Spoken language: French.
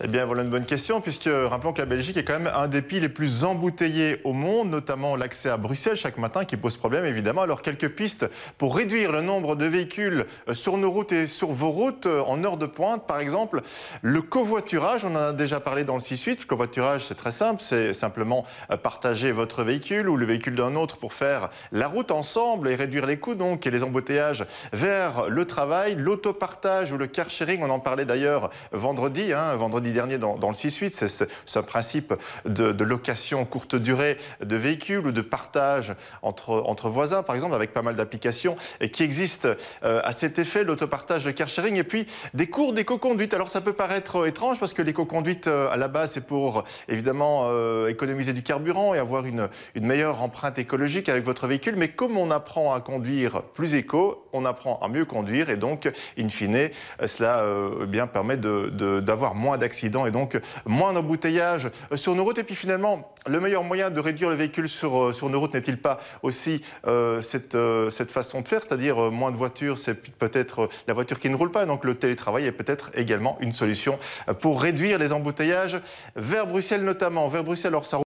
Eh bien, voilà une bonne question, puisque rappelons que la Belgique est quand même un des pays les plus embouteillés au monde, notamment l'accès à Bruxelles chaque matin qui pose problème, évidemment. Alors, quelques pistes pour réduire le nombre de véhicules sur nos routes et sur vos routes en heure de pointe. Par exemple, le covoiturage, on en a déjà parlé dans le 6-8. Le covoiturage, c'est très simple, c'est simplement partager votre véhicule ou le véhicule d'un autre pour faire la route ensemble et réduire les coûts donc et les embouteillages vers le travail. L'autopartage ou le car sharing, on en parlait d'ailleurs vendredi dernier dans le 6-8, c'est un principe de location courte durée de véhicules ou de partage entre voisins, par exemple, avec pas mal d'applications qui existent à cet effet, l'autopartage, le car sharing, et puis des cours d'éco-conduite. Alors ça peut paraître étrange parce que l'éco-conduite, à la base, c'est pour évidemment économiser du carburant et avoir une meilleure empreinte écologique avec votre véhicule, mais comme on apprend à conduire plus éco, on apprend à mieux conduire et donc, in fine, cela bien permet d'avoir moins d'accidents et donc moins d'embouteillages sur nos routes. Et puis finalement, le meilleur moyen de réduire le véhicule sur nos routes n'est-il pas aussi cette façon de faire, c'est-à-dire moins de voitures, c'est peut-être la voiture qui ne roule pas. Donc le télétravail est peut-être également une solution pour réduire les embouteillages vers Bruxelles notamment. Vers Bruxelles, alors ça